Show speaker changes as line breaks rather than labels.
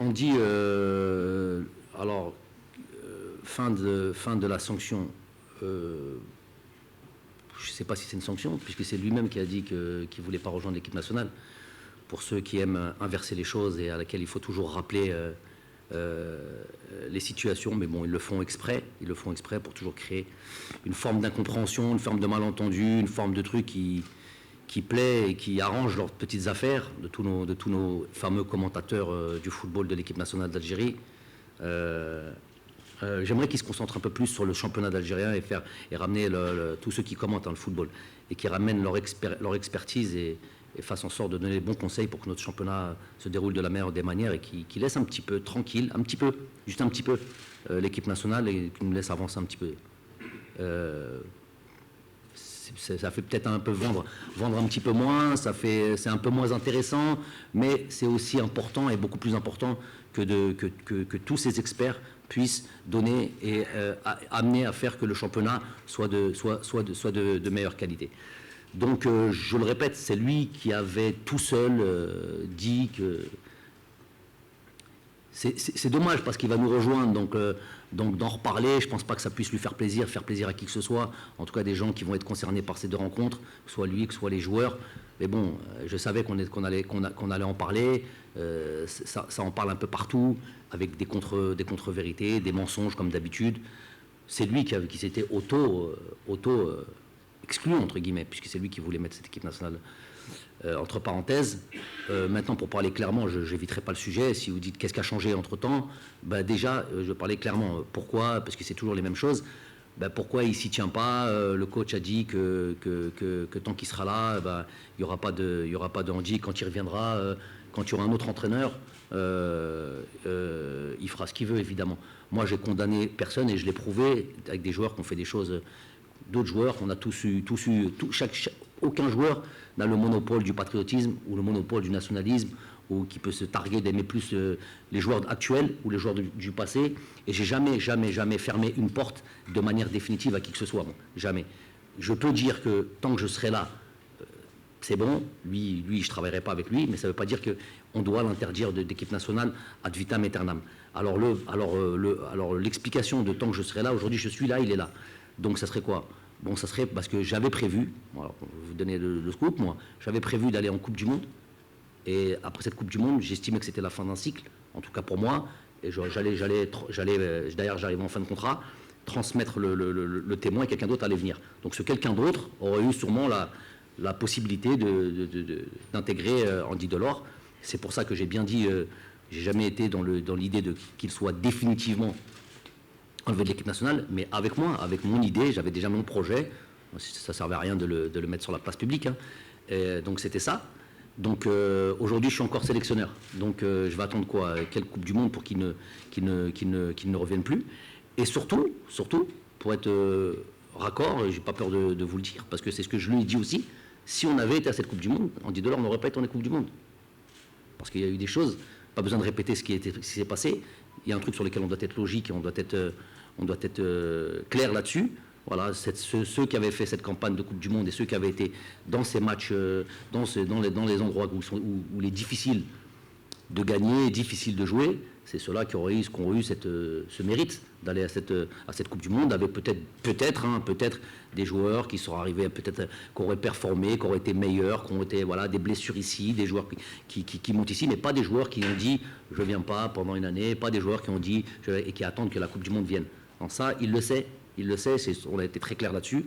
On dit, alors, fin de la sanction, je ne sais pas si c'est une sanction, puisque c'est lui-même qui a dit qu'il ne voulait pas rejoindre l'équipe nationale. Pour ceux qui aiment inverser les choses et à laquelle il faut toujours rappeler les situations, mais bon, ils le font exprès pour toujours créer une forme d'incompréhension, une forme de malentendu, une forme de truc qui plaît et qui arrange leurs petites affaires de tous nos fameux commentateurs du football de l'équipe nationale d'Algérie. J'aimerais qu'ils se concentrent un peu plus sur le championnat d'Algérien et ramener tous ceux qui commentent le football et qui ramènent leur expertise et fassent en sorte de donner les bons conseils pour que notre championnat se déroule de la meilleure des manières et qui laisse un petit peu tranquille, juste un petit peu, l'équipe nationale et qui nous laisse avancer un petit peu. Ça fait peut-être un peu vendre un petit peu moins, c'est un peu moins intéressant, mais c'est aussi important et beaucoup plus important que tous ces experts puissent donner et amener à faire que le championnat soit de meilleure qualité. Donc, je le répète, c'est lui qui avait tout seul dit que... C'est dommage parce qu'il va nous rejoindre, donc d'en reparler, je ne pense pas que ça puisse lui faire plaisir à qui que ce soit, en tout cas des gens qui vont être concernés par ces deux rencontres, que ce soit lui, que ce soit les joueurs. Mais bon, je savais qu'on allait en parler, ça en parle un peu partout, avec des contre-vérités, des mensonges comme d'habitude. C'est lui qui s'était exclu, entre guillemets, puisque c'est lui qui voulait mettre cette équipe nationale entre parenthèses. Maintenant, pour parler clairement, je n'éviterai pas le sujet. Si vous dites qu'est-ce qui a changé entre-temps, ben déjà, je parlais clairement. Pourquoi? Parce que c'est toujours les mêmes choses. Ben pourquoi il ne s'y tient pas? Le coach a dit que tant qu'il sera là, ben, il n'y aura pas de handi. Quand il reviendra, quand il y aura un autre entraîneur, il fera ce qu'il veut, évidemment. Moi, j'ai condamné personne et je l'ai prouvé avec des joueurs qui ont fait des choses... D'autres joueurs, on a aucun joueur n'a le monopole du patriotisme ou le monopole du nationalisme ou qui peut se targuer d'aimer plus les joueurs actuels ou les joueurs du passé. Et j'ai jamais fermé une porte de manière définitive à qui que ce soit. Bon, jamais. Je peux dire que tant que je serai là, c'est bon. Lui, je ne travaillerai pas avec lui, mais ça ne veut pas dire qu'on doit l'interdire d'équipe nationale ad vitam aeternam. Alors l'explication de tant que je serai là, aujourd'hui je suis là, il est là. Donc ça serait quoi? Bon, ça serait parce que j'avais prévu, voilà, pour vous donner le scoop, moi, j'avais prévu d'aller en Coupe du Monde. Et après cette Coupe du Monde, j'estimais que c'était la fin d'un cycle, en tout cas pour moi. Et d'ailleurs, j'arrivais en fin de contrat, transmettre le témoin et quelqu'un d'autre allait venir. Donc ce quelqu'un d'autre aurait eu sûrement la possibilité d'intégrer Andy Delors. C'est pour ça que j'ai bien dit, j'ai jamais été dans l'idée qu'il soit définitivement enlevé de l'équipe nationale, mais avec moi, avec mon idée, j'avais déjà mon projet. Ça ne servait à rien de le mettre sur la place publique. Hein. Donc c'était ça. Donc aujourd'hui, je suis encore sélectionneur. Donc je vais attendre quoi? Quelle Coupe du Monde pour qu'il ne revienne plus? Et surtout, pour être raccord, et j'ai pas peur de vous le dire, parce que c'est ce que je lui ai dit aussi, si on avait été à cette Coupe du Monde, Andy Delors n'aurait pas été en Coupe du Monde. Parce qu'il y a eu des choses, pas besoin de répéter ce qui s'est passé. Il y a un truc sur lequel on doit être logique et on doit être clair là-dessus. Voilà, ceux qui avaient fait cette campagne de Coupe du Monde et ceux qui avaient été dans ces matchs, dans les endroits où il est difficile de gagner, difficile de jouer, c'est ceux-là qui ont eu ce mérite d'aller à cette Coupe du Monde, avec peut-être des joueurs qui sont arrivés, peut-être qui auraient performé, qui auraient été meilleurs, qui ont été des blessures ici, des joueurs qui montent ici, mais pas des joueurs qui ont dit je viens pas pendant une année, pas des joueurs qui ont dit et qui attendent que la Coupe du Monde vienne. Donc ça, il le sait, on a été très clair là-dessus.